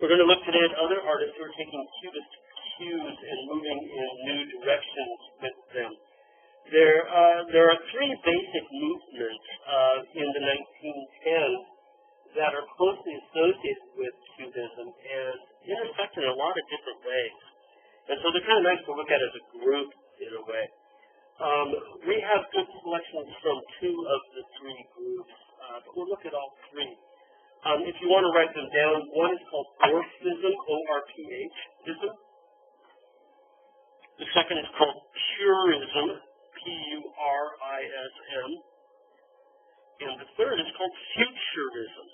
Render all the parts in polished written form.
We're going to look today at other artists who are taking Cubist cues and moving in new directions with them. There are three basic movements in the 1910s that are closely associated with Cubism and intersect in a lot of different ways. And so they're kind of nice to look at as a group in a way. We have good selections from two of the three groups, but we'll look at all three. If you want to write them down, one is called Orphism, O-R-P-H-ism. The second is called Purism, P-U-R-I-S-M. And the third is called Futurism.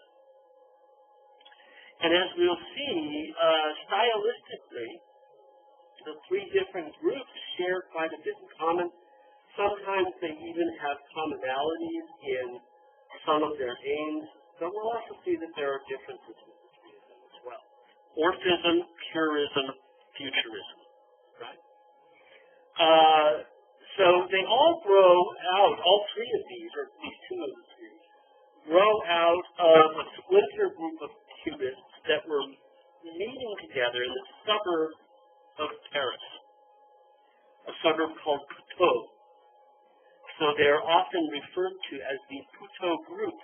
And as we'll see, stylistically, the three different groups share quite a bit in common. Sometimes they even have commonalities in some of their aims, but we'll also see that there are differences with the three of them as well. Orphism, Purism, Futurism, right? So they all grow out, all three of these, or at least two of the three, grow out of a splinter group of Cubists that were meeting together in the suburb of Paris, a suburb called Puteaux. So they are often referred to as the Puteaux group.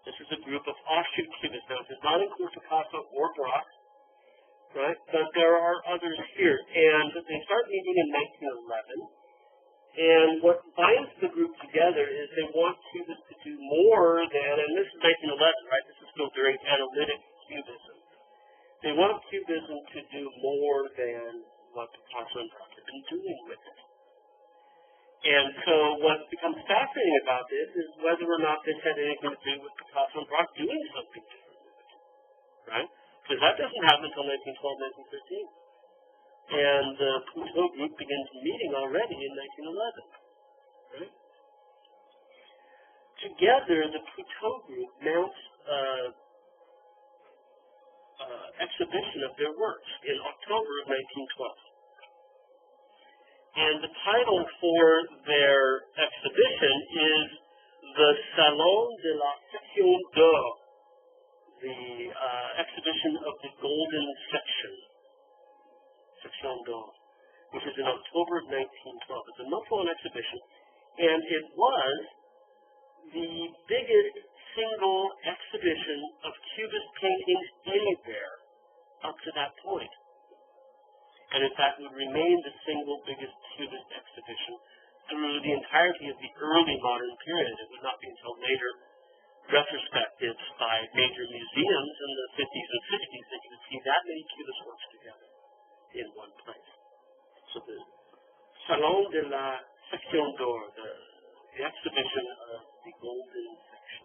This is a group of offshoot Cubists. Now, it does not include Picasso or Braque, right? But there are others here. And they start meeting in 1911. And what binds the group together is they want Cubists to do more than, and this is 1911, right? This is still during analytic Cubism. They want Cubism to do more than what Picasso and Braque have been doing with it. And so what becomes fascinating about this is whether or not this had anything to do with Picasso and Braque doing something different with it, right? Because that doesn't happen until 1912, 1913. And the Puteaux group begins meeting already in 1911, right? Together, the Puteaux group mounts exhibition of their works in October of 1912. And the title for their exhibition is the Salon de la Section d'Or, the exhibition of the Golden Section, Section d'Or, which is in October of 1912. It's a month-long exhibition, and it was the biggest single exhibition of Cubist paintings anywhere up to that point. And in fact, would remain the single biggest Cubist exhibition through the entirety of the early modern period. It would not be until later retrospectives by major museums in the 50s and 60s that you would see that many Cubist works together in one place. So the Salon de la Section d'Or, the exhibition of the Golden Section.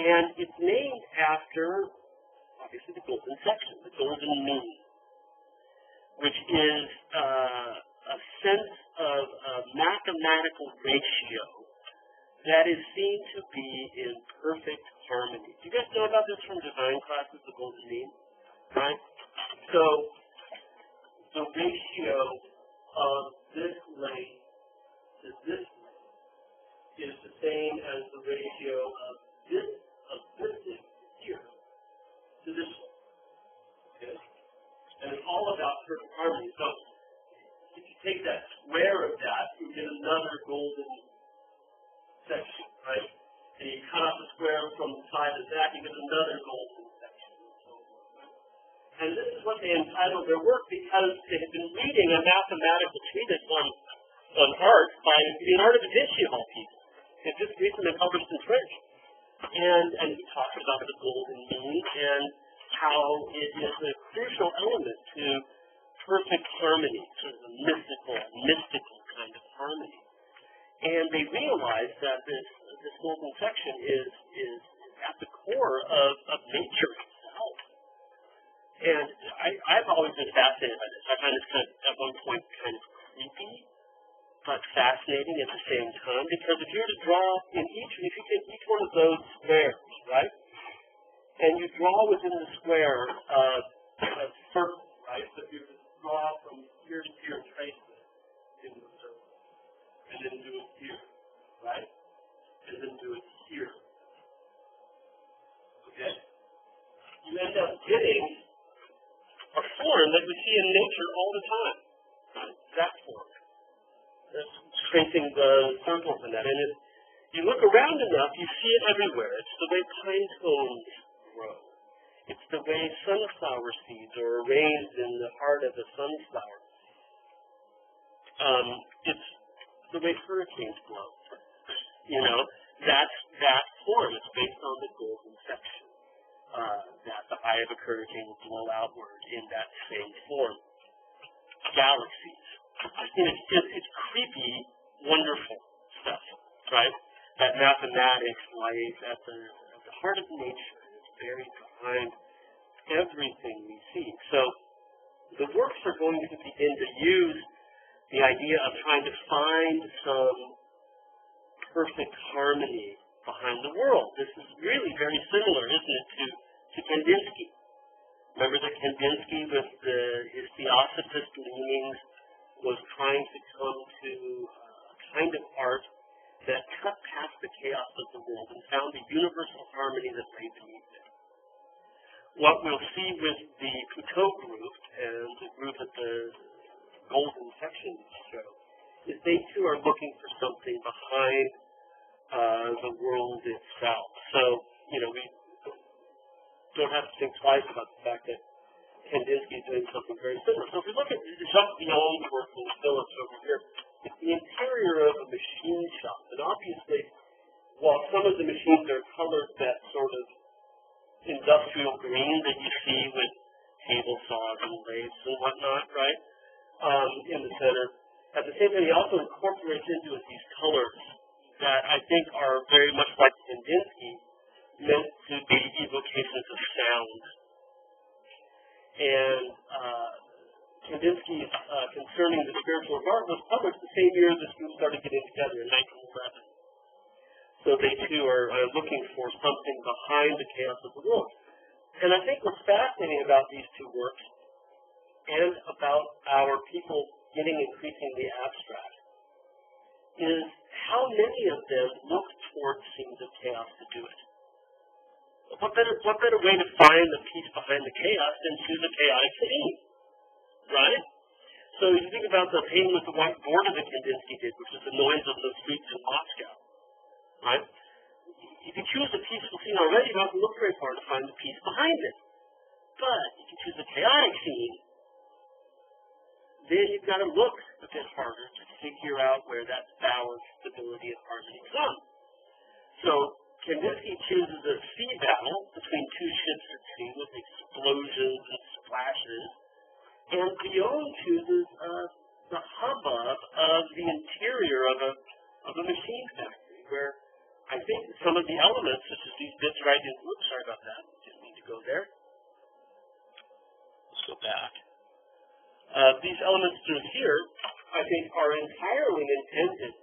And it's named after, obviously, the Golden Section, the Golden Mean, which is a sense of a mathematical ratio that is seen to be in perfect harmony. Do you guys know about this from design classes, the Golden Mean? Right? So the ratio of this length to this length is the same as the ratio of this length here to this one. Okay? And it's all about perfect harmony. So if you take that square of that, you get another golden section, right? And you cut off the square from the side of that, you get another golden section, and so forth. Right? And this is what they entitled their work because they had been reading a mathematical treatise on art by Leonardo da Vinci, of all people. It just recently published in French. And he talks about the golden mean and how it is a crucial element to perfect harmony, sort of a mystical kind of harmony. And they realize that this golden section is at the core of nature itself. And I've always been fascinated by this. I find this kind of, at one point, kind of creepy, but fascinating at the same time, because if you were to draw if you take each one of those squares, right, and you draw within the square a circle, right, so if you were to draw from here to here and trace it into a circle, and then do it here, right, and then do it here, okay, you end up of getting a form that we see in nature all the time. Right? That form. That's tracing the circles in that. And if you look around enough, you see it everywhere. It's the way pine cones grow. It's the way sunflower seeds are arranged in the heart of the sunflower. It's the way hurricanes blow. You know, that's that form. It's based on the golden section. That the eye of a hurricane will blow outward in that same form. Galaxies. It's creepy, wonderful stuff, right? That mathematics lies at the heart of nature. It's buried behind everything we see. So the works are going to begin to use the idea of trying to find some perfect harmony behind the world. This is really very similar, isn't it, to Kandinsky. Remember that Kandinsky, with his theosophist leanings, was trying to come to a kind of art that cut past the chaos of the world and found the universal harmony that lay beneath it. What we'll see with the Puteaux group and the group at the Golden Section show is they too are looking for something behind the world itself. So, you know, we don't have to think twice about the fact that Kandinsky is doing something very similar. So if we look at Jacques Villon's work in Phillips over here, it's the interior of a machine shop. And obviously, while some of the machines are colored that sort of industrial green that you see with table saws and lathes and whatnot, right, in the center, at the same time, he also incorporates into it these colors that I think are very much like Kandinsky, meant to be evocations of sound. And Kandinsky, concerning the spiritual of art, was published the same year this group started getting together in 1911. So they too are looking for something behind the chaos of the world. And I think what's fascinating about these two works and about our people getting increasingly abstract is how many of them look towards scenes of chaos to do it. What better way to find the peace behind the chaos than choose a chaotic scene, right? So you think about the painting with the white border that Kandinsky did, which is the noise of the streets in Moscow, right? If you choose a peaceful scene already, you don't have to look very far to find the peace behind it. But if you choose a chaotic scene, then you've got to look a bit harder to figure out where that balance, stability, and harmony is on. So Kandinsky chooses a sea battle between two ships at sea with explosions and splashes, and Villon chooses the hubbub of the interior of a machine factory, where I think some of the elements, such as these bits right in, oops, sorry about that, didn't mean to go there. Let's go back. These elements through here, I think, are entirely intended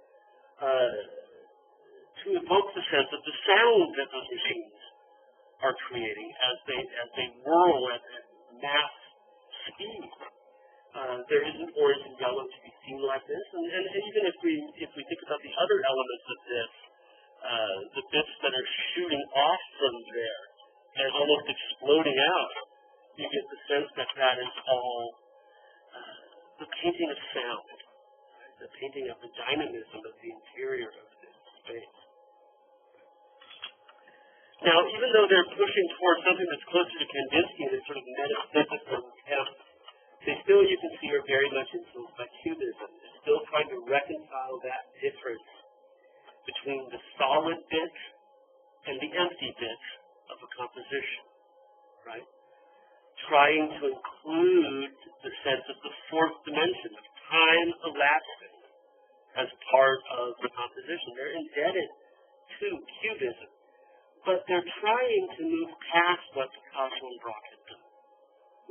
to evoke the sense of the sound that those machines are creating as they whirl at mass speed. There isn't orange and yellow to be seen like this, and even if we think about the other elements of this, the bits that are shooting off from there and almost exploding out, you get the sense that that is all the painting of sound, right? The painting of the dynamism of the interior of this space. Now, even though they're pushing towards something that's closer to Kandinsky in a sort of metaphysical attempt, they still, you can see, are very much influenced by Cubism. They're still trying to reconcile that difference between the solid bits and the empty bits of a composition, right? Trying to include the sense of the fourth dimension of time elapsing as part of the composition. They're indebted to Cubism, but they're trying to move past what Picasso and Braque had done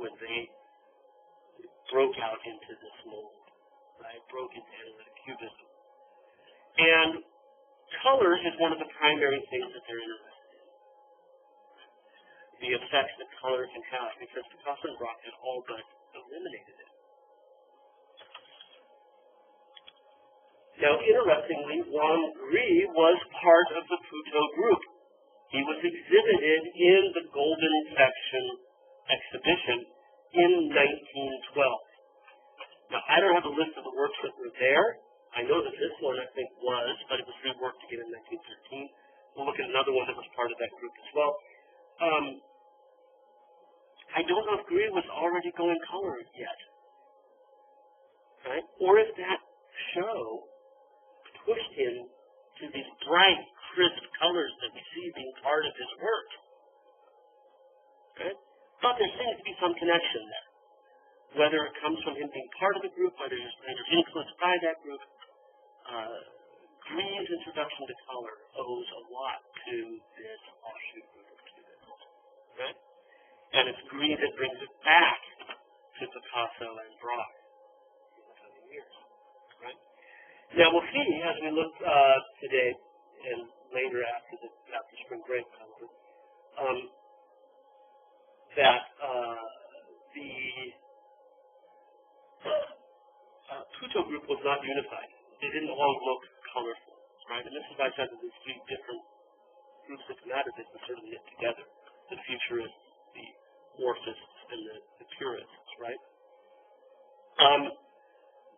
when they broke out into this mold, right? Broke into analytic Cubism. And color is one of the primary things that they're interested in. The effects that color can have, because Picasso and Braque had all but eliminated it. Now, interestingly, Juan Gris was part of the Puteaux group. He was exhibited in the Golden Section exhibition in 1912. Now, I don't have a list of the works that were there. I know that this one, I think, was, but it was reworked again in 1913. We'll look at another one that was part of that group as well. I don't know if Grieg was already going color yet, right? Or if that show pushed him to these bright, crisp colors that we see being part of his work. Okay? But there seems to be some connection there. Whether it comes from him being part of the group, whether he was later influenced by that group, Grieg's introduction to color owes a lot to this offshoot group of Cubists. Okay? And it's Grieg that brings it back to Picasso and Braque in the coming years. Right? Now we'll see as we look today and later after spring break, probably, that the Puto group was not unified. They didn't all look colorful, right? And this is why I said that there's three different groups that come out of it and sort of knit together: the futurists, the orphists, and the purists, right?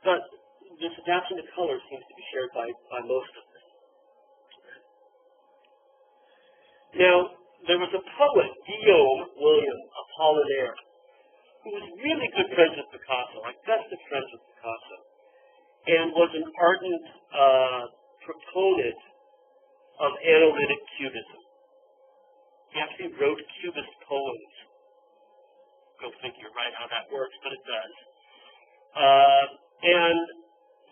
But this adaptation to color seems to be shared by most of them. Now, there was a poet, Guillaume William Apollinaire, who was really good friends with Picasso, like best of friends with Picasso, and was an ardent proponent of analytic cubism. He actually wrote cubist poems. Go figure, right, how that works, but it does. And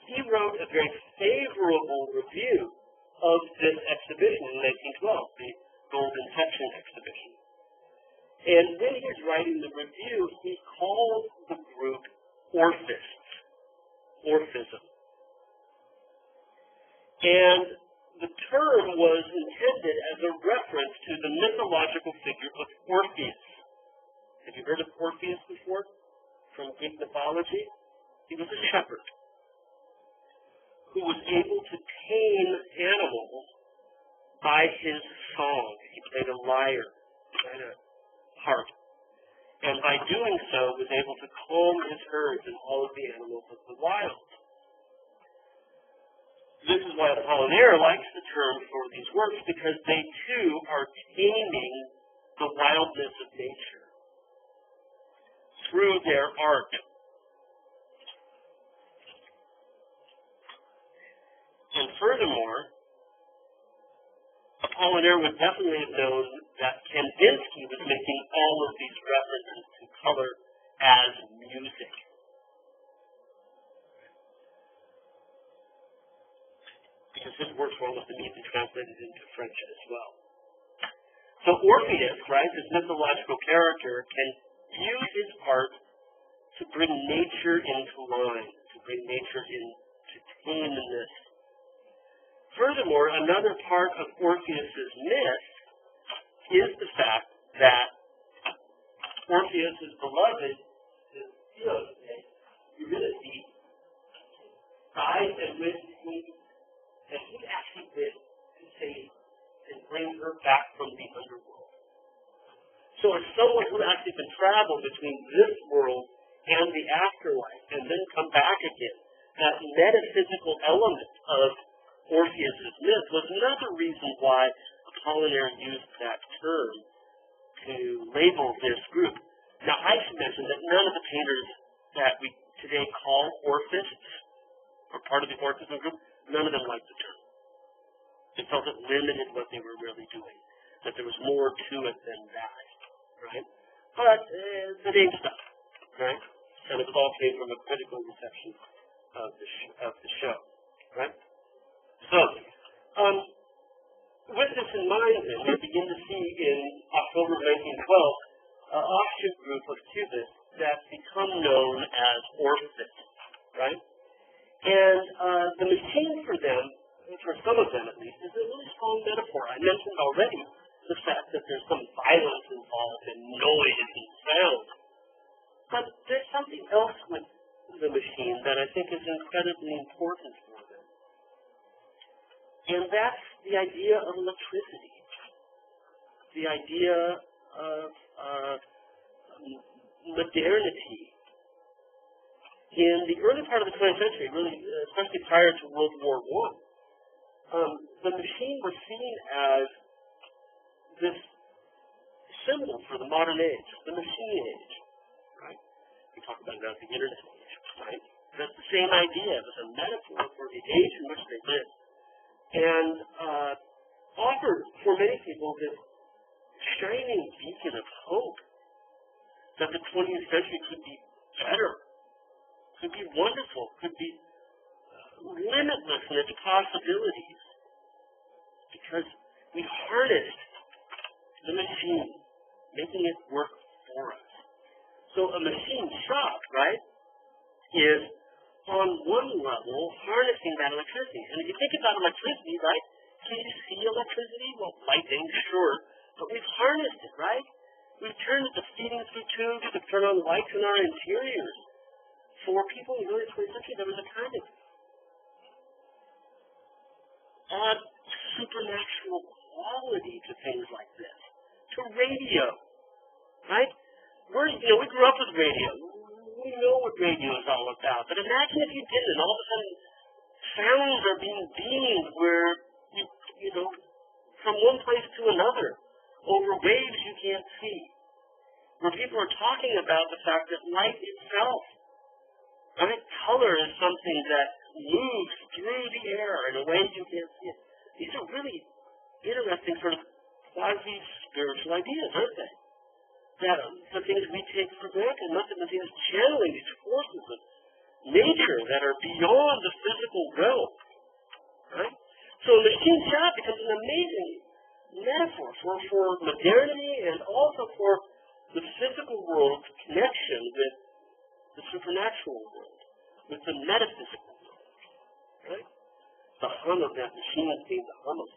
he wrote a very favorable review of this exhibition in 1912, the Golden Section exhibition. And when he was writing the review, he called the group Orphists, Orphism. And the term was intended as a reference to the mythological figure of Orpheus. Have you heard of Orpheus before? From Greek mythology? He was a shepherd who was able to tame animals by his song. He played a lyre, played a harp, and by doing so was able to calm his herds and all of the animals of the wild. This is why Apollinaire likes the term for these works, because they too are taming the wildness of nature through their art. And furthermore, Apollinaire would definitely have known that Kandinsky was making all of these references to color as music. Because his works were almost immediately translated into French as well. So Orpheus, right, this mythological character, can use his art to bring nature into line, to bring nature into tameness. Furthermore, another part of Orpheus's myth is the fact that Orpheus's beloved, Eurydice, died and went to Hades, and he actually went to save and bring her back from the underworld. So as someone who actually can travel between this world and the afterlife and then come back again, that metaphysical element of Orpheus's myth was another reason why Apollinaire used that term to label this group. Now, I should mention that none of the painters that we today call Orphists, or part of the Orphism group, none of them liked the term. They felt it limited what they were really doing, that there was more to it than that, right? But the name stuck, right? And it all came from a critical reception of the show, right? So, with this in mind, then, we begin to see in October 1912 an offshoot group of Cubists that become known as Orphists, right? And the machine for them, for some of them at least, is a really strong metaphor. I mentioned already the fact that there's some violence involved and noise and sound. But there's something else with the machine that I think is incredibly important for them. And that's the idea of electricity, the idea of modernity. In the early part of the 20th century, really, especially prior to World War I, the machine was seen as this symbol for the modern age, the machine age, right? We talk about it as the internet age, right? That's the same idea. It was a metaphor for the age in which they lived, and offered for many people this shining beacon of hope that the 20th century could be better, could be wonderful, could be limitless in its possibilities, because we harnessed the machine, making it work for us. So a machine shop, right, is on one level harnessing that electricity. And if you think about electricity, right, can you see electricity? Well, lighting, sure, but we've harnessed it, right? We've turned it to feeding through tubes to turn on lights in our interiors. For people in the early 20th century, there was a kind of odd supernatural quality to things like this. To radio, right? We grew up with radio. We know what radio is all about. But imagine if you didn't. All of a sudden, sounds are being beamed where, from one place to another, over waves you can't see. Where people are talking about the fact that light itself, right? Color is something that moves through the air in a way you can't see it. These are really interesting sort of quasi-spiritual ideas, aren't they? That the things we take for granted, not that the things channeling these forces of nature that are beyond the physical realm, right? So a machine shop becomes an amazing metaphor for modernity and also for the physical world's connection with the supernatural world, with the metaphysical world, right? The hum of that machine being the hum of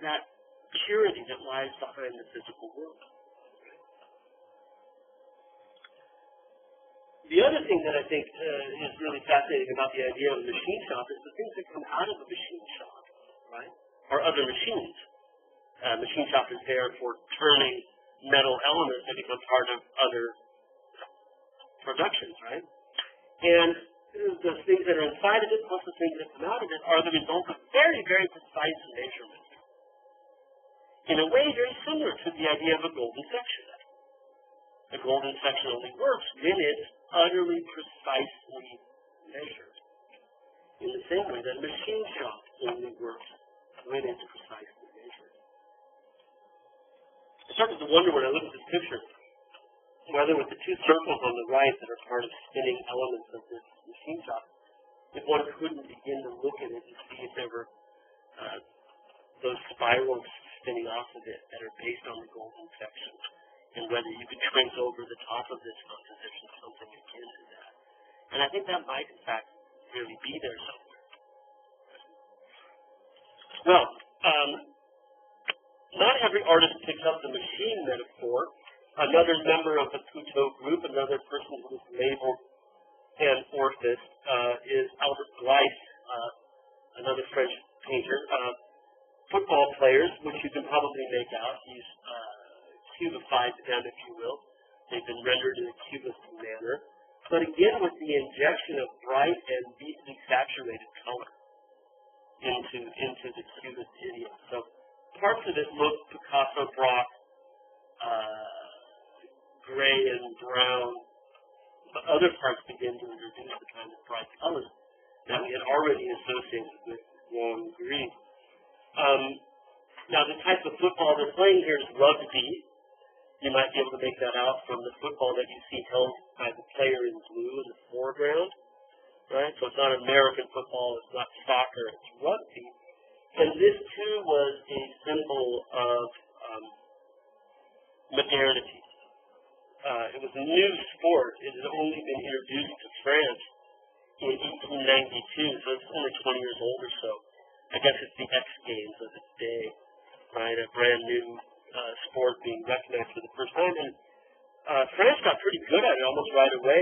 that purity that lies behind the physical world. The other thing that I think is really fascinating about the idea of a machine shop is the things that come out of a machine shop, right? Or other machines. Machine shop is there for turning metal elements that become part of other productions, right? And the things that are inside of it, plus the things that come out of it, are the result of very, very precise measurements. In a way, very similar to the idea of a golden section. A golden section only works when it's utterly precisely measured. In the same way that a machine shop only works when it's precisely measured. I started to wonder when I looked at this picture, whether with the two circles on the right that are part of spinning elements of this machine shop, if one couldn't begin to look at it and see if there were those spirals spinning off of it that are based on the golden section, and whether you could trace over the top of this composition something akin to that. And I think that might, in fact, really be there somewhere. Well, not every artist picks up the machine metaphor. Another member of the Couteau group, another person who was labeled an orphist, is Albert Gleis, another French painter. Football players, which you can probably make out. He's cubified them, if you will. They've been rendered in a cubist manner. But again, with the injection of bright and deeply saturated color into the cubist idiom. So parts of it look Picasso Brock, gray and brown, but other parts begin to introduce the kind of bright colors that we had already associated with warm green. Now, the type of football they're playing here is rugby. You might be able to make that out from the football that you see held by the player in blue in the foreground, right? So it's not American football, it's not soccer, it's rugby. And this, too, was a symbol of modernity. It was a new sport. It had only been introduced to France in 1892, so it's only 20 years old or so. I guess it's the X Games of its day, right? A brand new sport being recognized for the first time. And France got pretty good at it almost right away.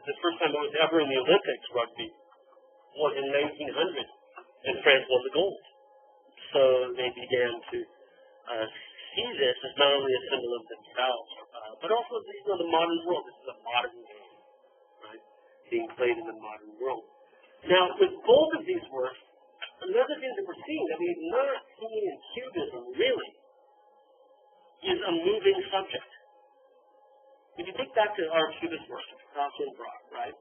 The first time it was ever in the Olympics, rugby, was in 1900, and France won the gold. So they began to see this as not only a symbol of themselves, but also the modern world. This is a modern game, right, being played in the modern world. Now, with both of these works, another thing that we're seeing that we've not seen in Cubism, really, is a moving subject. If you think back to our Cubist works, Picasso and Braque, right?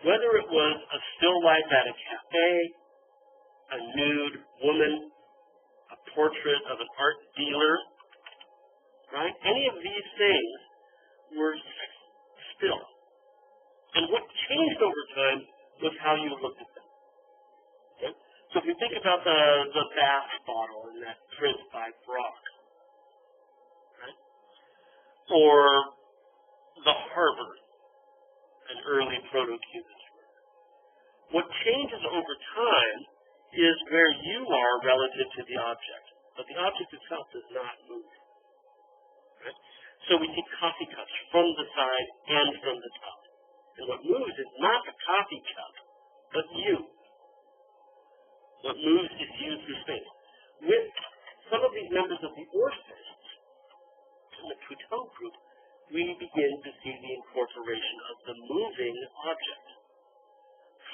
Whether it was a still life at a cafe, a nude woman, a portrait of an art dealer, right? Any of these things were still. And what changed over time was how you looked at them. Okay? So if you think about the bath bottle in that print by Braque, right? Or the harbor, an early proto-Cubist work. What changes over time is where you are relative to the object, but the object itself does not move. Right? So we see coffee cups from the side and from the top. And what moves is not the coffee cup, but you. What moves is you through space. With some of these members of the Orphists, in the Cousteau group, we begin to see the incorporation of the moving object.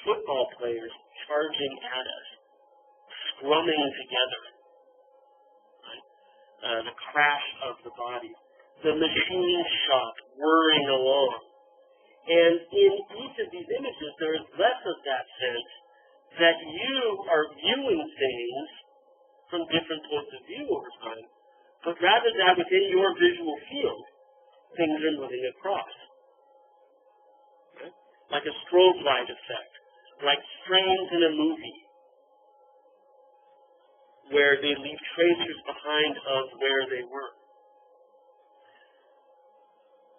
Football players charging at us, scrumming together, right? The crash of the body, the machine shop whirring along. And in each of these images, there is less of that sense that you are viewing things from different points of view over time, but rather that within your visual field, things are moving across. Right? Like a strobe light effect, like frames in a movie, where they leave tracers behind of where they were.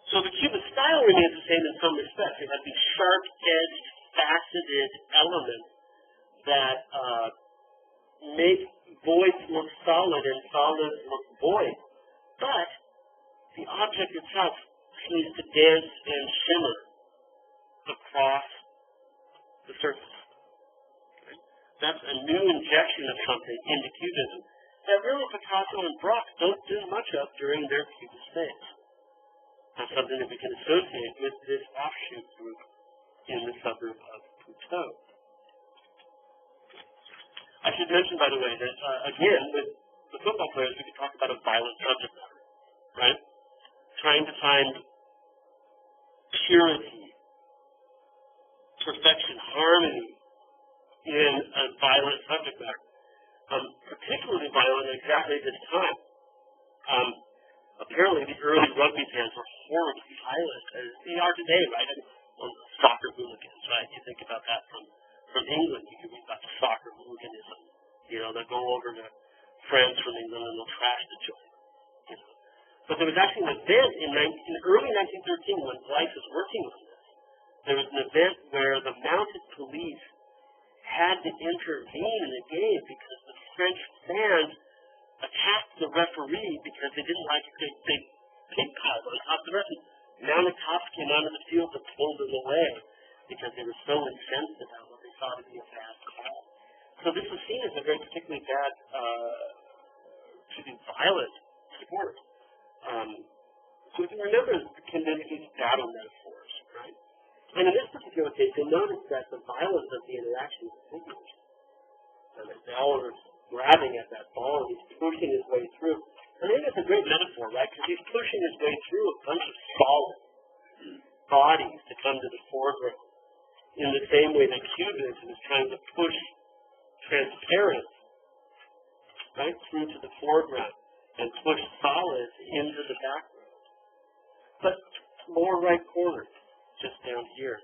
So the Cubist style remains the same in some respects. It has these sharp-edged, faceted elements that make voids look solid and solids look void. But the object itself seems to dance and shimmer across the surface. Okay? That's a new injection of something into Cubism that really Picasso and Braque don't do much of during their Cubist phase. That's something that we can associate with this offshoot group in the suburb of Cousteau. I should mention, by the way, that, again, with the football players, we could talk about a violent subject matter, right? Trying to find purity, perfection, harmony in a violent subject matter. Particularly violent at exactly this time. Apparently, the early rugby fans were horribly violent, as they are today, right? I mean, well, soccer hooligans, right? You think about that from England. You can read about the soccer hooliganism. You know, they'll go over to France from England and they'll trash the children. You know. But there was actually an event in early 1913 when Blythe was working on this. There was an event where the mounted police had to intervene in the game because the French fans attacked the referee because they didn't like the big pig pile on top of the referee. Mounted cops came onto the field to pull them away because they were so incensed about what they thought to be a bad call. So this was seen as a very particularly bad, violent sport. So if you remember Kandinsky's battle metaphors, right? And in this particular case, you'll notice that the violence of the interaction is continuous. They all are grabbing at that ball, and he's pushing his way through. I think that's a great metaphor, right? Because he's pushing his way through a bunch of solid bodies to come to the foreground. In the same way that Cubism is trying to push transparent, right, through to the foreground and push solids into the background. But lower right corner, just down here,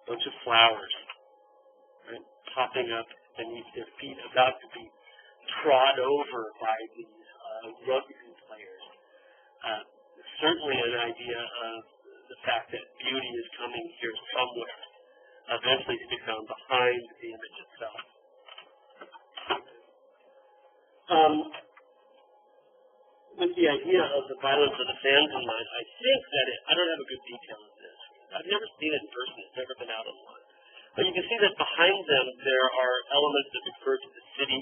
a bunch of flowers, right, popping up beneath their feet, about to be trod over by these rugby players. Certainly an idea of the fact that beauty is coming here somewhere, eventually to be found behind the image itself. With the idea of the violence of the fans in mind, I think that I don't have a good detail of this. I've never seen it in person. It's never been out online. But you can see that behind them there are elements that refer to the city.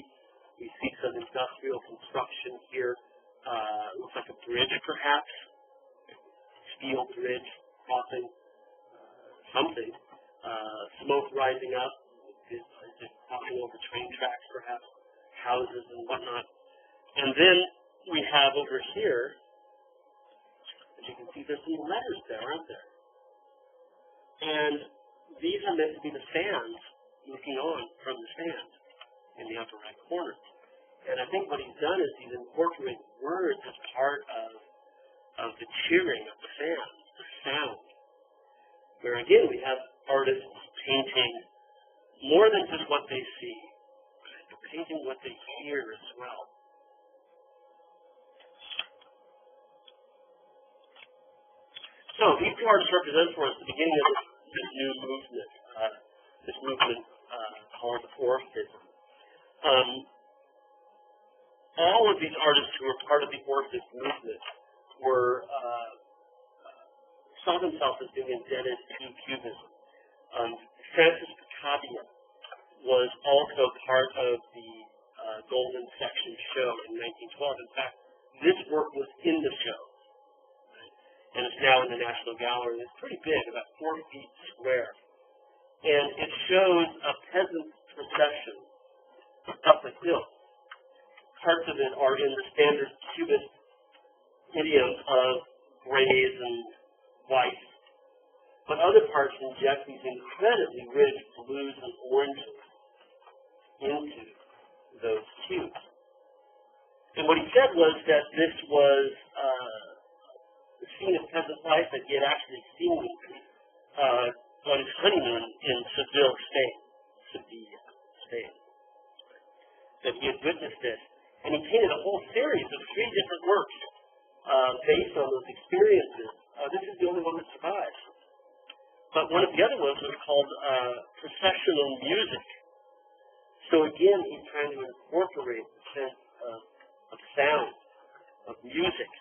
We see some industrial construction here. looks like a bridge perhaps, steel bridge crossing something, smoke rising up, is it crossing over train tracks perhaps, houses and whatnot. And then we have over here, as you can see, there's some letters there, aren't there? And these are meant to be the fans looking on from the stand in the upper right corner. And I think what he's done is he's incorporated words as part of the cheering of the fans, the sound. Where again we have artists painting more than just what they see, but painting what they hear as well. So these two artists represent for us the beginning of this new movement, called Orphism. All of these artists who were part of the Orphist movement were saw themselves as being indebted to Cubism. Francis Picabia was also part of the Golden Section show in 1912. In fact, this work was in the show. And it's now in the National Gallery. It's pretty big, about 4 feet square. And it shows a peasant procession up a hill. Parts of it are in the standard Cubist idiom of grays and white. But other parts inject these incredibly rich blues and oranges into those hues. And what he said was that this was the scene of peasant life that he had actually seen on his honeymoon in Seville, Spain. That he had witnessed this. And he painted a whole series of 3 different works based on those experiences. This is the only one that survives. But one of the other ones was called Processional Music. So again, he's trying to incorporate the sense of sound, of music,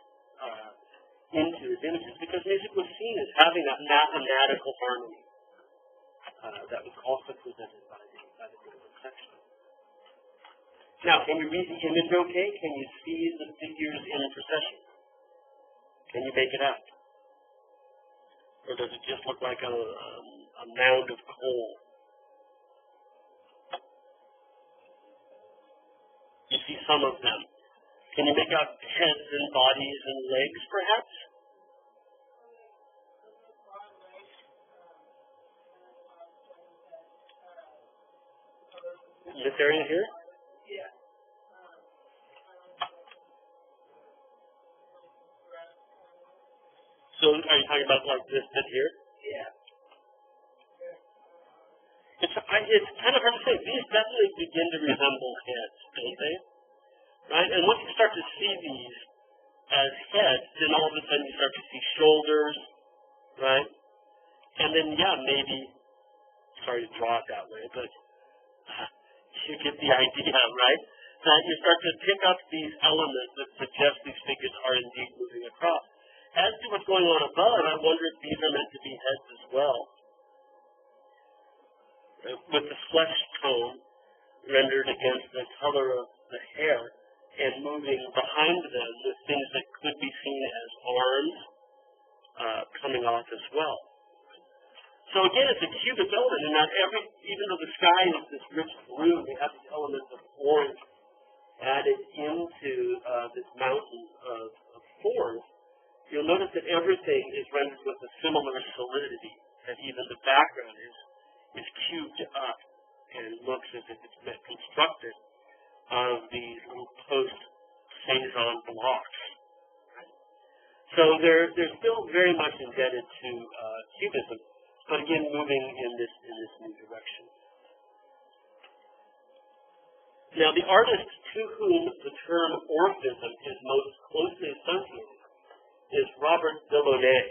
into his images, because music was seen as having that mathematical harmony that was also presented by the Golden Section. Now, can you read the image okay? Can you see the figures in a procession? Can you make it out? Or does it just look like a mound of coal? You see some of them. Can you make out heads and bodies and legs, perhaps? In this area here? Yeah. So are you talking about like this bit here? Yeah. It's kind of hard to say. These definitely begin to resemble heads, don't they? Right? And once you start to see these as heads, then all of a sudden you start to see shoulders, right? And then, yeah, maybe, sorry to draw it that way, but you get the idea, right? That you start to pick up these elements that suggest these figures are indeed moving across. As to what's going on above, I wonder if these are meant to be heads as well. With the flesh tone rendered against the color of the hair and moving behind them with things that could be seen as arms coming off as well. So again, it's a Cubist element, and not even though the sky is this rich blue, we have these elements of orange added into this mountain of forms. You'll notice that everything is rendered with a similar solidity, that even the background is cubed up and looks as if it's been constructed of these little post-Cezanne blocks. So they're still very much indebted to Cubism, but again moving in this new direction. Now, the artist to whom the term Orphism is most closely associated is Robert Delaunay.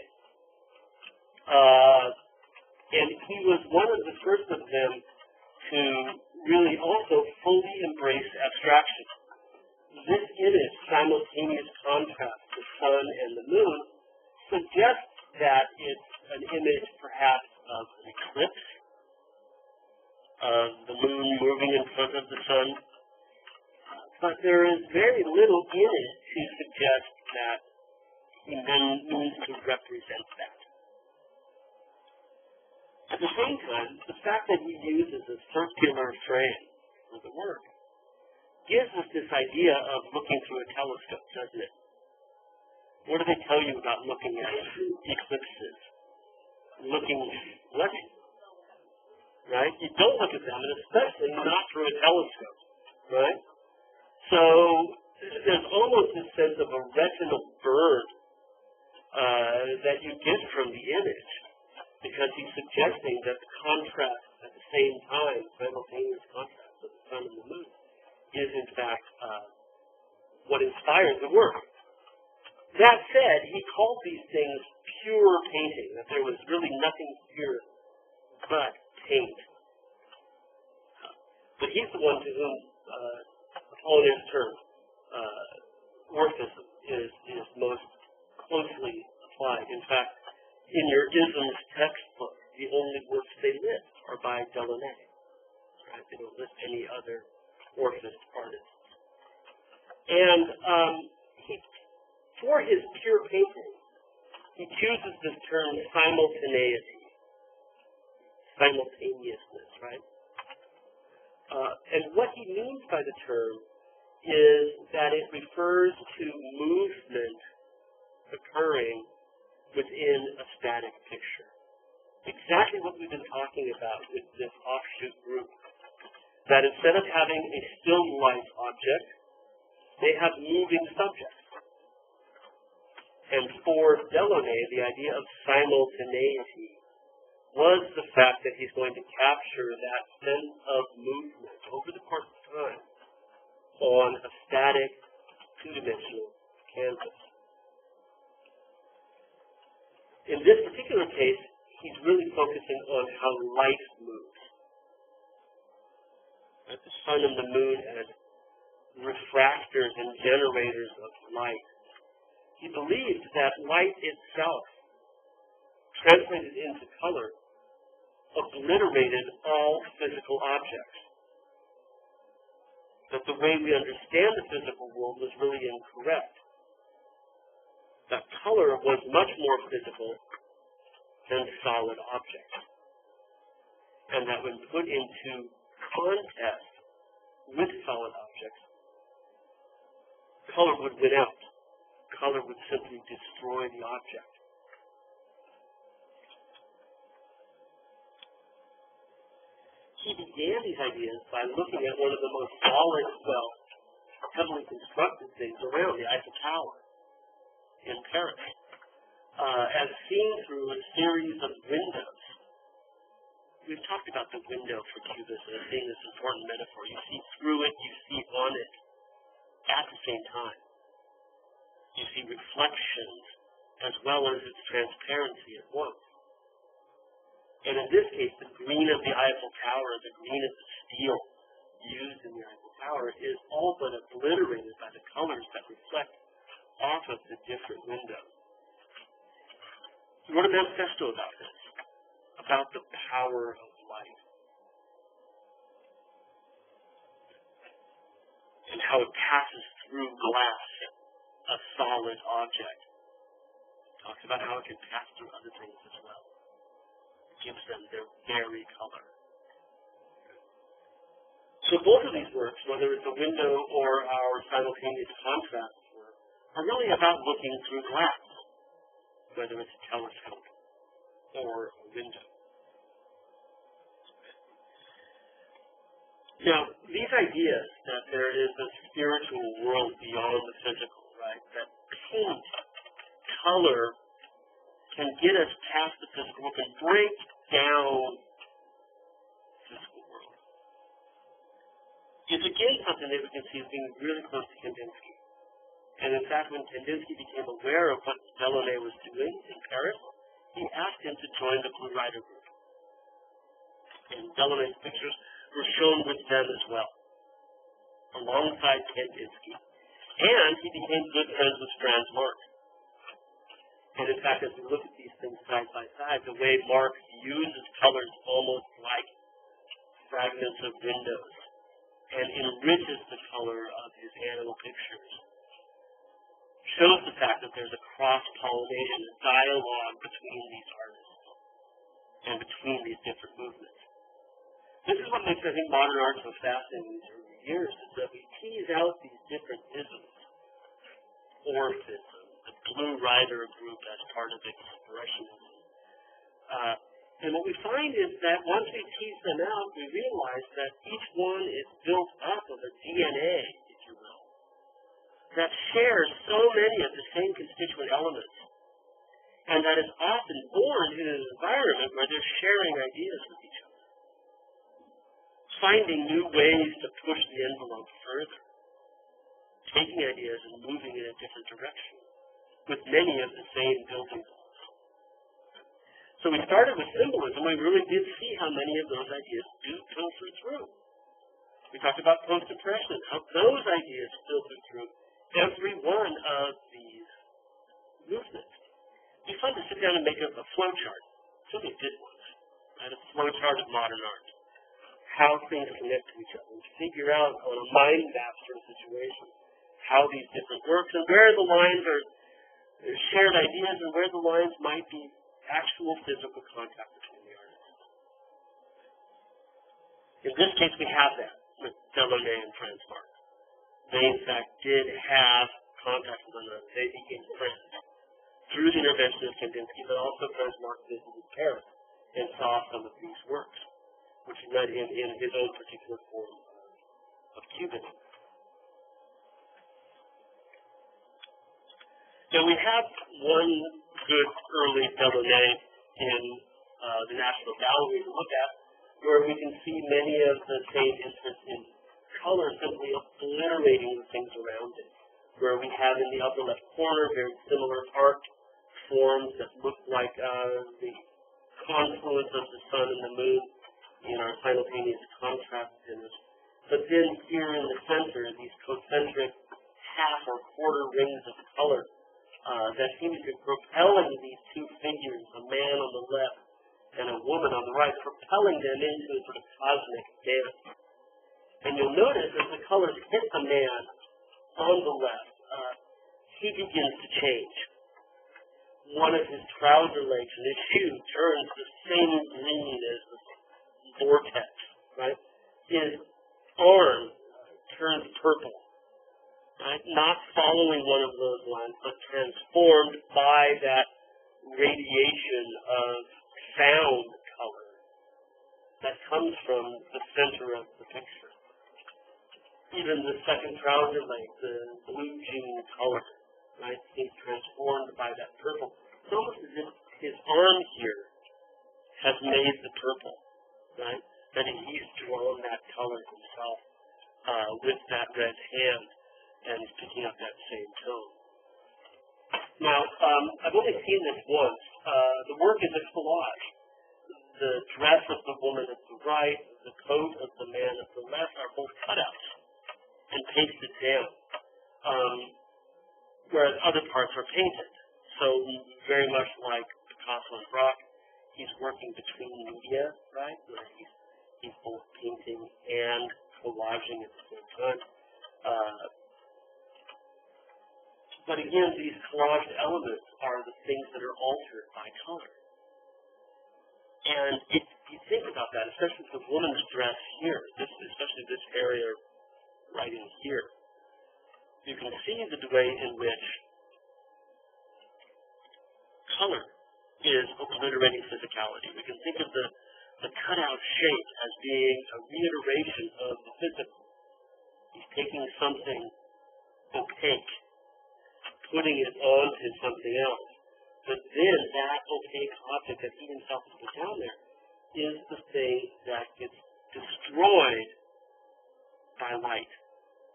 And he was one of the first of them to really also fully embrace abstraction. This image, simultaneous contrast, the sun and the moon, suggests that it's an image perhaps of an eclipse, of the moon moving in front of the sun, but there is very little in it to suggest that he then means to represent that. At the same time, the fact that he uses a circular frame for the work gives us this idea of looking through a telescope, doesn't it? What do they tell you about looking at eclipses? Looking what? Right? You don't look at them, and especially not through a telescope, right? So there's almost a sense of a retinal burn that you get from the image, because he's suggesting that the contrast at the same time, simultaneous contrast of the sun and the moon, is in fact what inspires the work. That said, he called these things pure painting, that there was really nothing here but paint. But he's the one to whom Apollinaire term, orphism, is most closely applied. In fact, in your isms textbook, the only works they list are by Delaunay. Right? They don't list any other orphist artists. And for his pure painting, he chooses this term simultaneity, simultaneousness, right? And what he means by the term is that it refers to movement occurring within a static picture. Exactly what we've been talking about with this offshoot group. That instead of having a still life object, they have moving subjects. And for Delaunay, the idea of simultaneity was the fact that he's going to capture that sense of movement over the course of time on a static, two-dimensional canvas. In this particular case, he's really focusing on how light moves. That the sun and the moon as refractors and generators of light. He believed that light itself, translated into color, obliterated all physical objects. That the way we understand the physical world was really incorrect. That color was much more physical than solid objects. And that when put into contest with solid objects, color would win out. Color would simply destroy the object. He began these ideas by looking at one of the most solid, heavily constructed things around, the Eiffel Tower in Paris, as seen through a series of windows. We've talked about the window for Cubism as being this important metaphor. You see through it, you see on it at the same time. You see reflections as well as its transparency at once. And in this case, the green of the Eiffel Tower, the green of the steel used in the Eiffel Tower, is all but obliterated by the colors that reflect off of the different windows. He wrote a manifesto about this, about the power of light, and how it passes through glass, a solid object. Talks about how it can pass through other things as well. It gives them their very color. So both of these works, whether it's a window or our simultaneous contrast work, are really about looking through glass, whether it's a telescope or a window. Now, these ideas that there is a spiritual world beyond the physical, right, that paint, color, can get us past the physical, can break down the physical world, is again something that we can see as being really close to Kandinsky. And in fact, when Kandinsky became aware of what Delaunay was doing in Paris, he asked him to join the Blue Rider group. And Delaunay's pictures were shown with them as well, alongside Kandinsky. And he became good friends with Franz Marc. And in fact, as we look at these things side by side, the way Marc uses colors almost like fragments of windows and enriches the color of his animal pictures. Shows the fact that there's a cross-pollination, a dialogue between these artists and between these different movements. This is what makes, I think, modern art so fascinating in these early years, is that we tease out these different isms. Orphism, the Blue Rider group as part of Expressionism. And what we find is that once we tease them out, we realize that each one is built up of a DNA, if you will, that shares so many of the same constituent elements, and that is often born in an environment where they're sharing ideas with each other, finding new ways to push the envelope further, taking ideas and moving in a different direction, with many of the same building blocks. So we started with symbolism. We really did see how many of those ideas do filter through. We talked about post-impression, how those ideas filter through every one of these movements. We fun to sit down and make up a flowchart. Somebody did once, right? A flowchart of modern art. How things connect to each other, and figure out on a mind map sort of situation how these different works and where the lines are shared ideas and where the lines might be actual physical contact between the artists. In this case, we have that with Delaunay and Franz Marc. They, in fact, did have contact with one another. They became friends through the intervention of Kandinsky, but also Franz Marc visited Paris and saw some of these works, which led him in his own particular form of Cubism. Now, we have one good early Delaunay in the National Gallery to look at, where we can see many of the same interests in color simply obliterating the things around it, where we have in the upper left corner very similar art forms that look like the confluence of the sun and the moon in our simultaneous contrast image. But then here in the center, these concentric half or quarter rings of color that seem to be propelling these two figures, a man on the left and a woman on the right, propelling them into a sort of cosmic dance. And you'll notice as the colors hit the man on the left, he begins to change. One of his trouser legs and his shoe turns the same green as the vortex, right? His arm turns purple. Right? Not following one of those lines, but transformed by that radiation of sound color that comes from the center of the picture. Even the second trouser leg, the blue jean color, right, is transformed by that purple. It's almost as if his arm here has made the purple, right? That he's drawn that color himself with that red hand. And he's picking up that same tone. Now, I've only seen this once. The work is a collage. The dress of the woman at the right, the coat of the man at the left are both cutouts and pasted down, whereas other parts are painted. So very much like Picasso and Braque, he's working between media, right, where he's both painting and collaging at the same time. But again, these collaged elements are the things that are altered by color. And if you think about that, especially the woman's dress here, especially this area right in here, you can see the way in which color is obliterating physicality. We can think of the cutout shape as being a reiteration of the physical. He's taking something opaque, putting it onto something else. But then that opaque object that he himself has put down there is the thing that gets destroyed by light,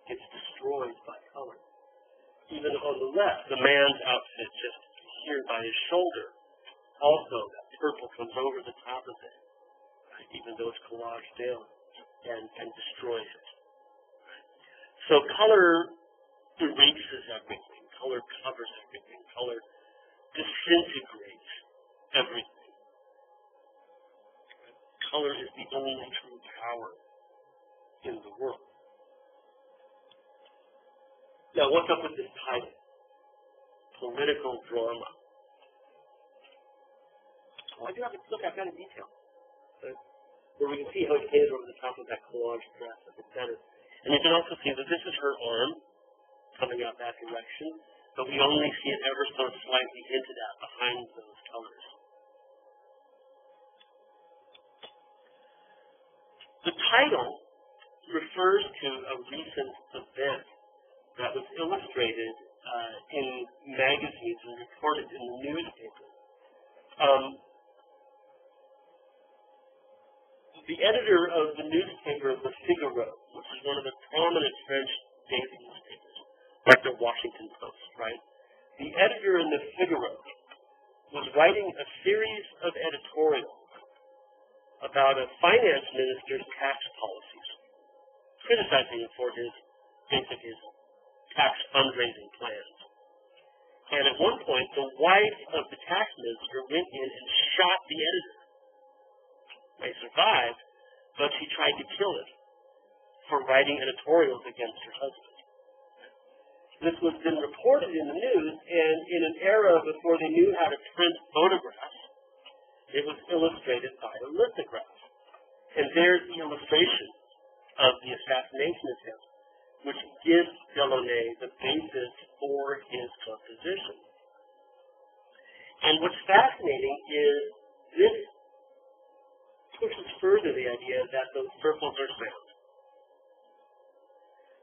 gets destroyed by color. Even on the left, the man's outfit just here by his shoulder, also that purple comes over the top of it, right? Even though it's collaged down, and destroys it. Right? So color erases everything. Color covers everything. Color disintegrates everything. Color is the only true power in the world. Now, what's up with this title? Political drama. Well, I do have a look. I've got a detail where we can see how it came over the top of that collage dress at the center. And you can also see that this is her arm coming out that direction, but we only see it ever so slightly hinted at behind those colors. The title refers to a recent event that was illustrated in magazines and reported in the newspaper. The editor of the newspaper Le Figaro, which is one of the prominent French daily newspapers, like the Washington Post, right? The editor in Le Figaro was writing a series of editorials about a finance minister's tax policies, criticizing him for his tax fundraising plans. And at one point, the wife of the tax minister went in and shot the editor. They survived, but she tried to kill it for writing editorials against her husband. This was then reported in the news, and in an era before they knew how to print photographs, it was illustrated by a lithograph. And there's the illustration of the assassination attempt, which gives Delaunay the basis for his composition. And what's fascinating is this pushes further the idea that those circles are sound.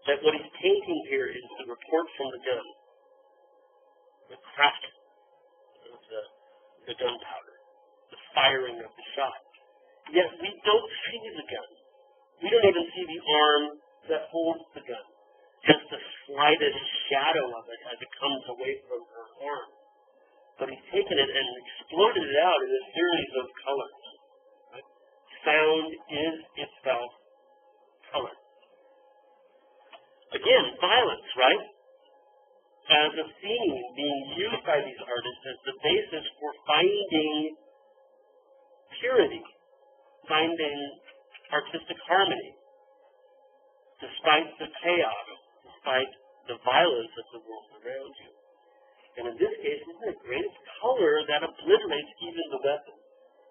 That what he's painting here is the report from the gun, the crack of the gunpowder, the firing of the shot. Yet we don't see the gun. We don't even see the arm that holds the gun. Just the slightest shadow of it as it comes away from her arm. But he's taken it and exploded it out in a series of colors. Right? Sound is itself color. Again, violence, right? As a theme being used by these artists as the basis for finding purity, finding artistic harmony, despite the chaos, despite the violence of the world around you. And in this case, isn't it great? It's color that obliterates even the weapon.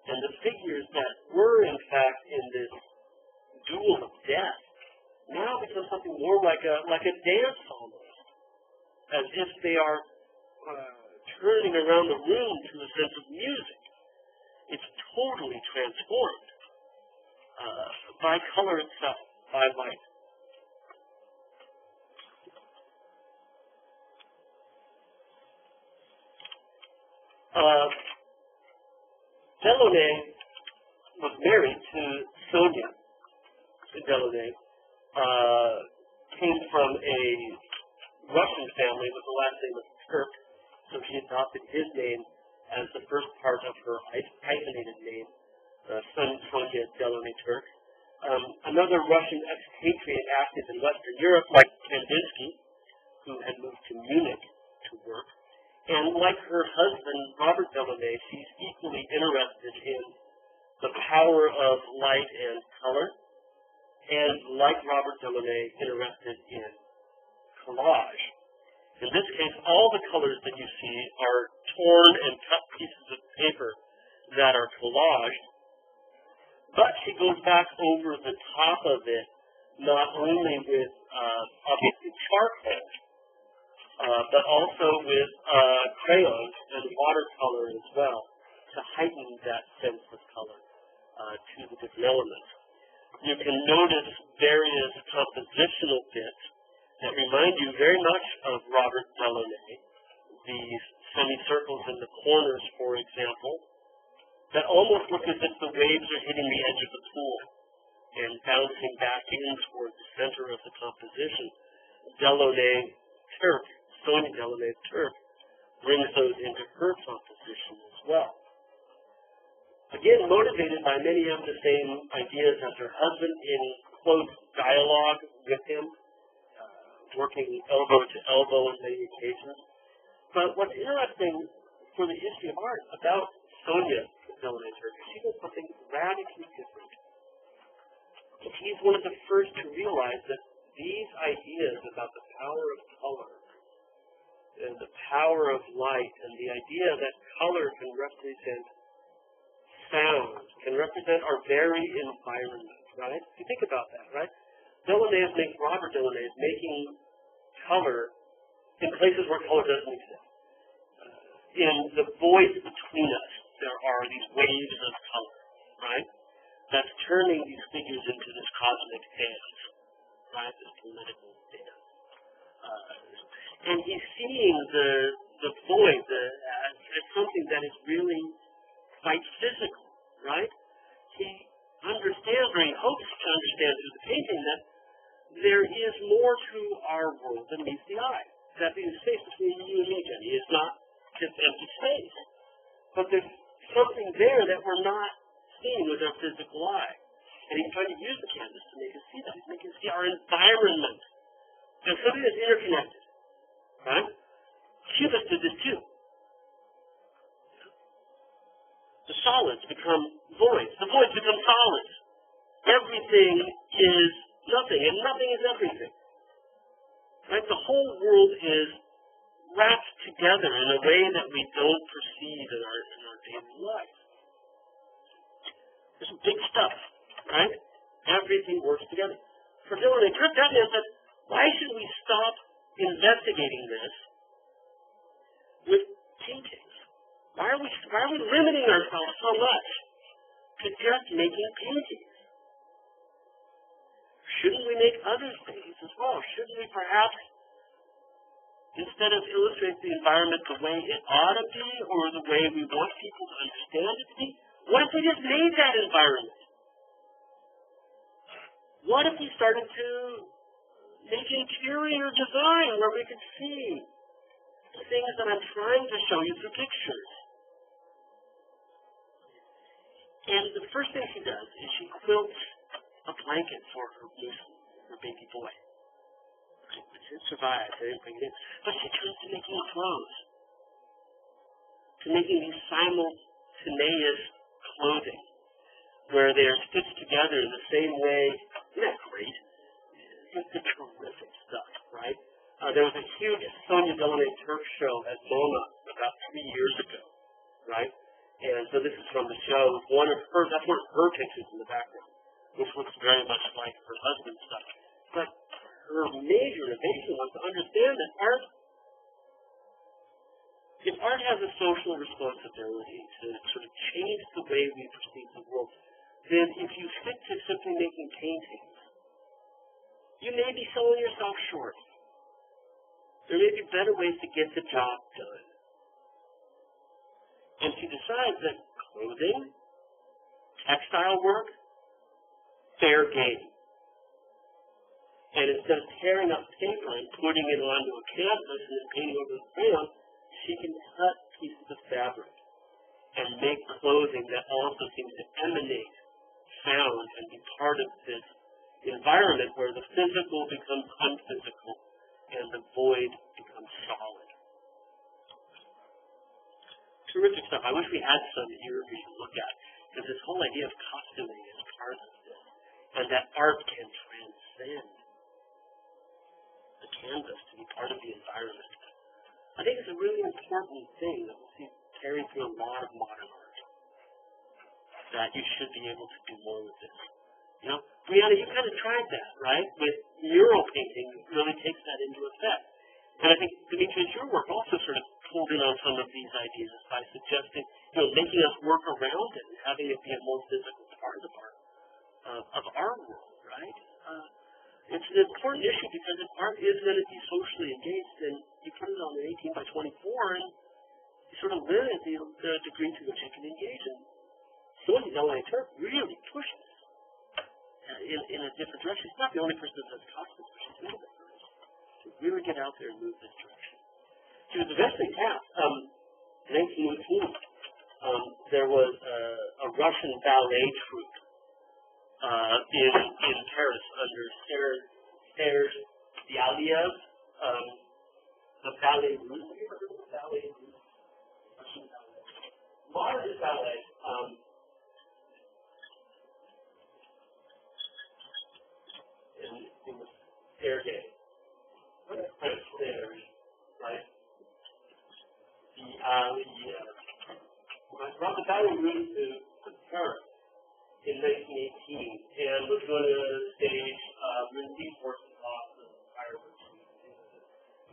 And the figures that were, in fact, in this duel of death now become something more like a dance almost, as if they are turning around the room to a sense of music. It's totally transformed by color itself, by light. Delaunay was married to Sonia Delaunay. Came from a Russian family with the last name of Turk, so she adopted his name as the first part of her hyphenated name, Sonia Delaunay Turk. Another Russian expatriate active in Western Europe, like Kandinsky, who had moved to Munich to work. And like her husband, Robert Delaunay, she's equally interested in the power of light and color, and like Robert Delaunay, interested in collage. In this case, all the colors that you see are torn and cut pieces of paper that are collaged, but she goes back over the top of it, not only with obviously charcoal, but also with crayons and watercolor as well, to heighten that sense of color to the different elements. You can notice various compositional bits that remind you very much of Robert Delaunay. These semicircles in the corners, for example, that almost look as if the waves are hitting the edge of the pool and bouncing back in toward the center of the composition. Delaunay Turk, Sonia Delaunay Turk, brings those into her composition as well. Again, motivated by many of the same ideas as her husband, in close dialogue with him, working elbow to elbow on many occasions. But what's interesting for the history of art about Sonia Delaunay Turk, she does something radically different. She's one of the first to realize that these ideas about the power of color and the power of light and the idea that color can represent sound, can represent our very environment, right? If you think about that, right? Robert Delaunay is making color in places where color doesn't exist. In the voids between us, there are these waves of color, right? That's turning these figures into this cosmic dance, right? This political dance. And he's seeing the void as something that is really quite physical, right? He understands, or he hopes to understand through the painting, that there is more to our world than meets the eye. That the space between you and me, Jenny, is not just empty space. But there's something there that we're not seeing with our physical eye. And he's trying to use the canvas to make us see that. He's making us see our environment. There's something that's interconnected. Right? Cubists did this too. The solids become voids. The voids become solids. Everything is nothing, and nothing is everything. Right? The whole world is wrapped together in a way that we don't perceive in our daily life. This is big stuff, right? Everything works together. For Dylan and Kurt, that means that why should we stop investigating this with paintings? Why are we limiting ourselves so much to just making paintings? Shouldn't we make other things as well? Shouldn't we perhaps, instead of illustrate the environment the way it ought to be or the way we want people to understand it to be, what if we just made that environment? What if we started to make interior design where we could see the things that I'm trying to show you through pictures? And the first thing she does is she quilts a blanket for her baby boy. It didn't survive. They didn't bring it in. But she turns to making clothes, to making these simultaneous clothing, where they are stitched together in the same way. Isn't that great? It's terrific stuff, right? There was a huge Sonia Delaunay Turk show at MoMA about 3 years ago, right? And so this is from the show. That's one of her pictures in the background, which looks very much like her husband's stuff. But her major innovation was to understand that if art has a social responsibility to sort of change the way we perceive the world, then if you stick to simply making paintings, you may be selling yourself short. There may be better ways to get the job done. And she decides that clothing, textile work, fair game. And instead of tearing up paper and putting it onto a canvas and then painting over the crayon, she can cut pieces of fabric and make clothing that also seems to emanate sound and be part of this environment where the physical becomes unphysical and the void becomes solid. Terrific stuff. I wish we had some here for you to look at, because this whole idea of costuming is part of this, and that art can transcend the canvas to be part of the environment. I think it's a really important thing that we see carrying through a lot of modern art, that you should be able to do more with this. You know, Brianna, you kind of tried that, right? With mural painting, it really takes that into effect. And I think, Demetrius, your work also sort of pulled in on some of these ideas by suggesting, making us work around it and having it be a more physical part of our world, right? It's an important issue because if art is going to be socially engaged, then you put it on an 18 by 24 and you sort of limit the degree to which it can engage. And Sonia Delaunay Turk really pushes in a different direction. She's not the only person that does costumes, but she's made that direction to really get out there and move this direction. She was eventually cast. In 1918, there was a Russian ballet troupe in Paris under Serge Diaghilev, the Ballet Russe. Russian ballet. Modern ballet. And it was Serge brought the Baton Rouge to Paris in 1918 and was going to stage reinforcement off the fireworks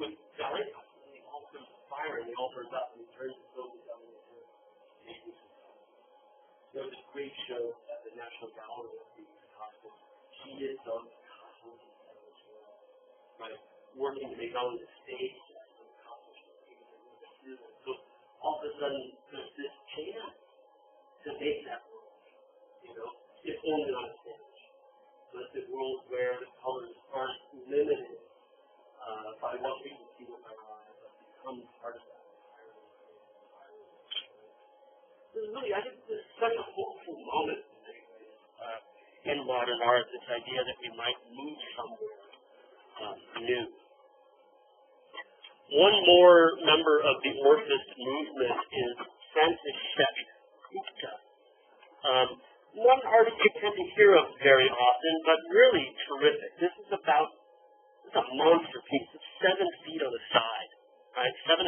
with ballet costumes. They all turns fire and they all burns up and he turns the focus up and there was a great show at the National Gallery of these costumes. She did those costumes as well, right? Working to make all of the stage costumes. So all of a sudden there's this chance to make that world. You know, it's only on a stage. So it's a world where the colors aren't limited by what we can see with our eyes, but become part of that. This is really, I think this is such a hopeful moment in modern art, this idea that we might move somewhere new. One more member of the Orphist movement is Franciszek Kupka. One artist you tend to hear of very often, but really terrific. This is a monster piece. It's 7 feet on the side, right? 7.5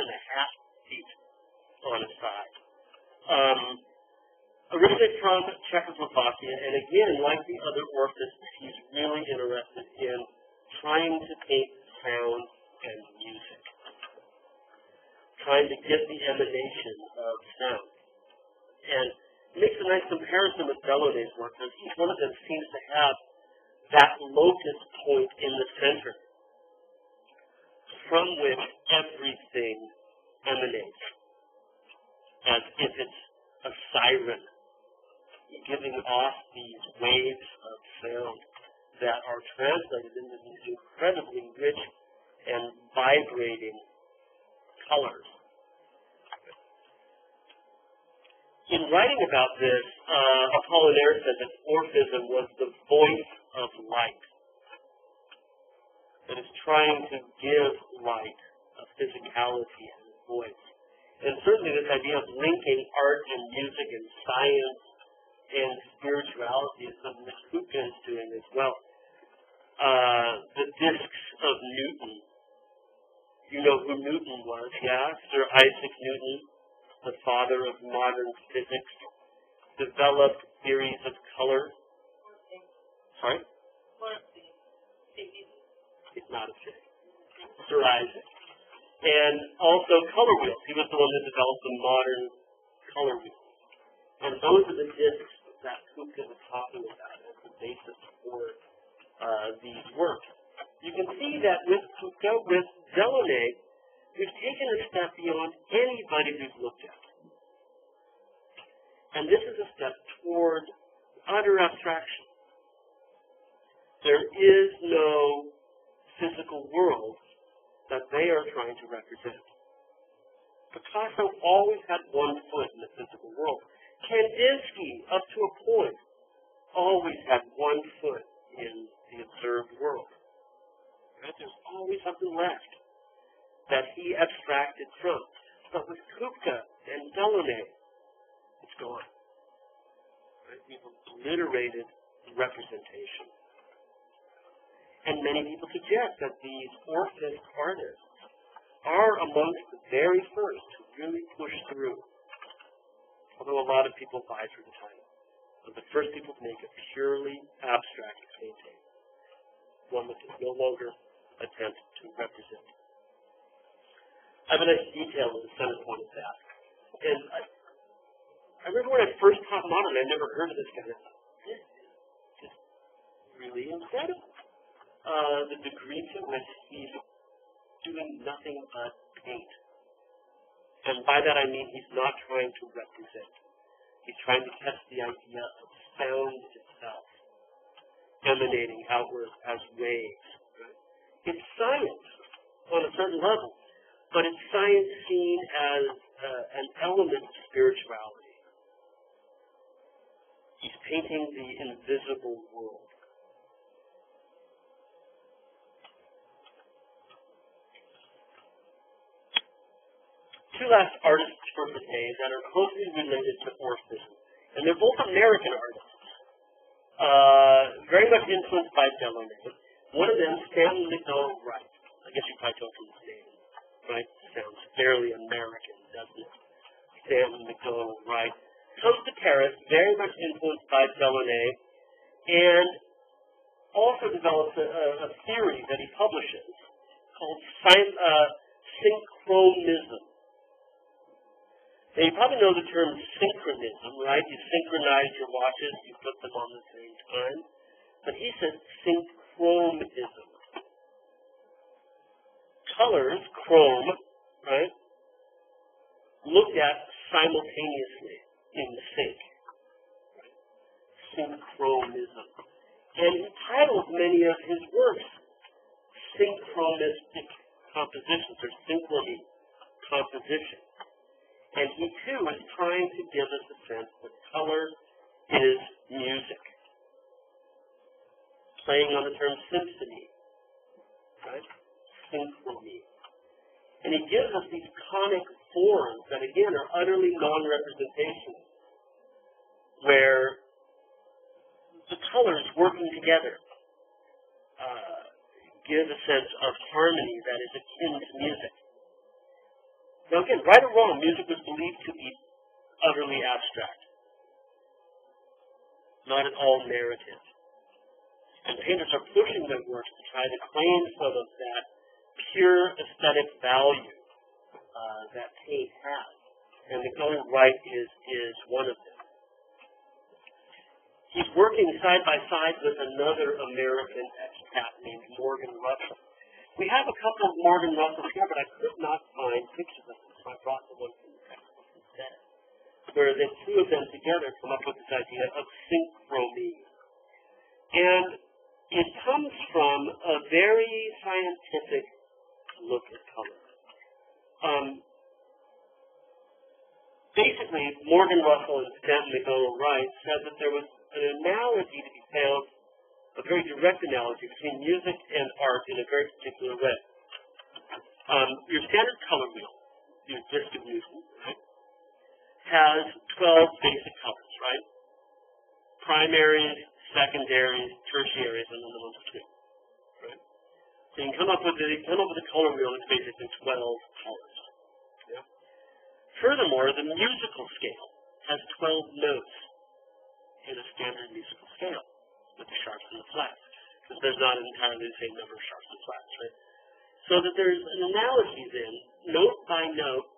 feet on the side. Originated from Czechoslovakia, and again, like the other Orphists, he's really interested in trying to paint sound and music, trying to get the emanation of sound. And it makes a nice comparison with Delaunay's work, because each one of them seems to have that locus point in the center from which everything emanates, as if it's a siren giving off these waves of sound that are translated into these incredibly rich and vibrating colors. In writing about this, Apollinaire said that Orphism was the voice of light, that is trying to give light a physicality and a voice. And certainly this idea of linking art and music and science and spirituality is something that Kupka is doing as well. The discs of Newton. You know who Newton was, yeah? Sir Isaac Newton, the father of modern physics, developed theories of color. Sorry? It's not a thing. Sir Isaac. And also color wheels. He was the one that developed the modern color wheels. And those are the discs that Kupka was talking about as the basis for these works. You can see that with Kupka, with Delaunay, we've taken a step beyond anybody we've looked at. And this is a step toward utter abstraction. There is no physical world that they are trying to represent. Picasso always had one foot in the physical world. Kandinsky, up to a point, always had one foot in the observed world. Right? There's always something left that he abstracted from. But with Kupka and Delaunay, it's gone. Right? We've obliterated representation. And many people suggest that these Orphist artists are amongst the very first to really push through. Although a lot of people vie for the title. But the first people to make a purely abstract painting. One that can no longer attempt to represent. I have a nice detail in the center point of that. And I remember when I first taught modern, I never heard of this guy. This is just really incredible. The degree to which he's doing nothing but paint. And by that I mean he's not trying to represent. He's trying to test the idea of sound itself, emanating outward as waves. Right? It's science on a certain level, but it's science seen as an element of spirituality. He's painting the invisible world. Two last artists for today that are closely related to Orphism. And they're both American artists, very much influenced by Delaunay. One of them, Stanley McDonald Wright. I guess you probably don't from his name, right? Sounds fairly American, doesn't it? Stanley McDonald Wright. comes to Paris, very much influenced by Delaunay, and also develops a theory that he publishes called synchronism. Now, you probably know the term synchronism, right? You synchronize your watches, you put them on the same time. But he says synchronism. Colors, chrome, right, looked at simultaneously in the sync. Right? Synchronism. And he titles many of his works synchronistic compositions or synchrony composition. And he too is trying to give us a sense that color is music. Playing on the term symphony, right? Synchrony. And he gives us these conic forms that again are utterly non-representational, where the colors working together give a sense of harmony that is akin to music. Now again, right or wrong, music was believed to be utterly abstract, not at all narrative. And painters are pushing their works to try to claim some of that pure aesthetic value that paint has. And the going right is one of them. He's working side by side with another American expat named Morgan Russell. We have a couple of Morgan Russells here, but I could not find pictures of them, so I brought the one from the textbook instead, where the two of them together come up with this idea of synchrony. And it comes from a very scientific look at color. Basically, Morgan Russell and Stanton McDonald Wright said that there was an analogy to be found, a very direct analogy between music and art in a very particular way. Your standard color wheel, your disc of Newton, right, has 12 basic colors, right? Primaries, secondaries, tertiaries, and then the number 2. Right? So you can come up with a color wheel that's basically 12 colors. Yeah? Furthermore, the musical scale has 12 notes in a standard musical scale, with the sharps and the flats, because there's not entirely the same number of sharps and flats, right? So that there's an analogy then, note by note,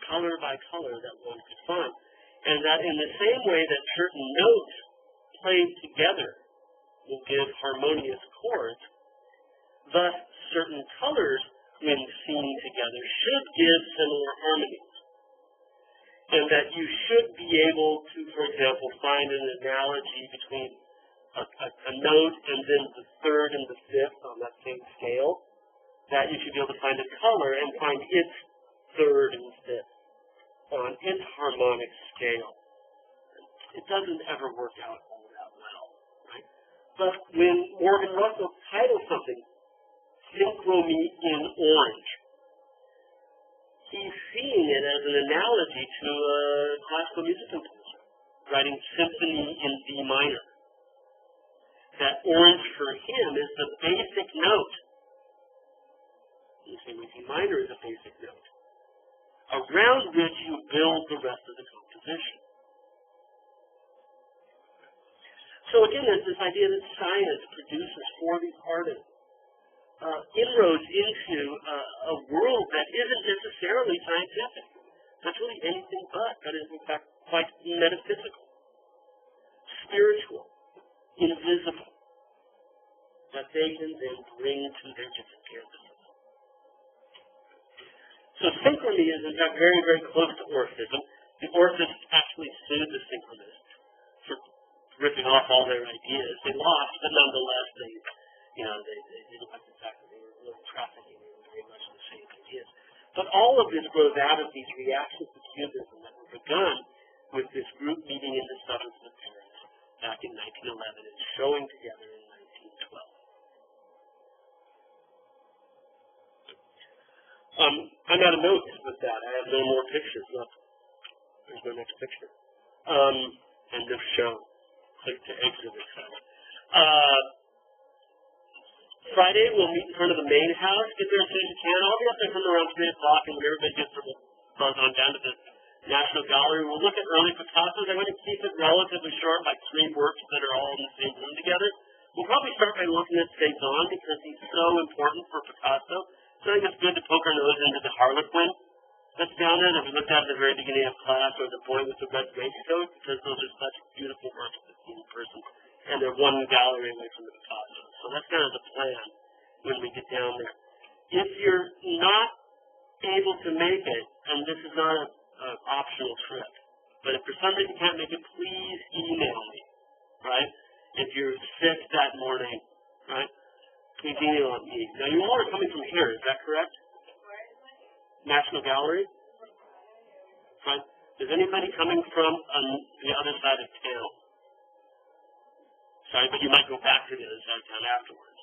color by color, that one could find. And that in the same way that certain notes played together will give harmonious chords, thus certain colors, when seen together, should give similar harmonies. And that you should be able to, for example, find an analogy between a note and then the third and the fifth on that same scale, that you should be able to find a color and find its third and fifth on its harmonic scale. It doesn't ever work out all that well, right? But when Morgan Russell titles something, Synchrony in Orange, he's seeing it as an analogy to a classical music composer writing symphony in D minor. That orange for him is the basic note. In the same way D minor is a basic note, around which you build the rest of the composition. So again, there's this idea that science produces for these artists inroads into a world that isn't necessarily scientific. That's really anything but. That is, in fact, quite metaphysical, spiritual, invisible, that they can then bring to their different canvases. So synchrony is, in fact, very, very close to Orphism. The Orphists actually sued the synchronists for ripping off all their ideas. They lost, but nonetheless, they didn't like the fact that they were really trafficking in very much the same ideas. But all of this grows out of these reactions to Cubism that were begun with this group meeting in the suburbs of Paris back in 1911 and showing together in 1912. I'm out of notes with that. I have no more pictures. Look, there's my next picture. End of show. Click to exhibit. Friday, we'll meet in front of the main house. Get there as soon as you can. I'll be up there from around 3 o'clock, and when everybody gets sort of buzz on down to the National Gallery. We'll look at early Picassos. I'm going to keep it relatively short, like 3 works that are all in the same room together. We'll probably start by looking at Cezanne because he's so important for Picasso. So I think it's good to poke our nose into the Harlequin that's down there that we looked at the very beginning of class, or the boy with the red waistcoat, because those are such beautiful works to see in person. And they're one gallery away from the Picasso. So that's kind of the plan when we get down there. If you're not able to make it, and this is not an optional trip, but if for some reason you can't make it, please email me, right? If you're sick that morning, right? Please email me. Now, you all are coming from here, is that correct? National Gallery? Right? Is anybody coming from the other side of town? Sorry, but you might go back to the other side of town afterwards.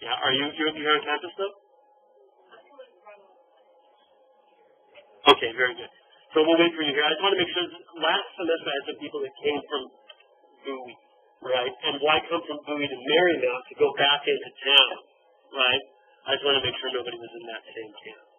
Yeah, are you here on campus, though? Okay, very good. So we'll wait for you here. I just want to make sure, last semester I had some people that came from Bowie, right? And why come from Bowie to Marymount to go back into town, right? I just want to make sure nobody was in that same camp.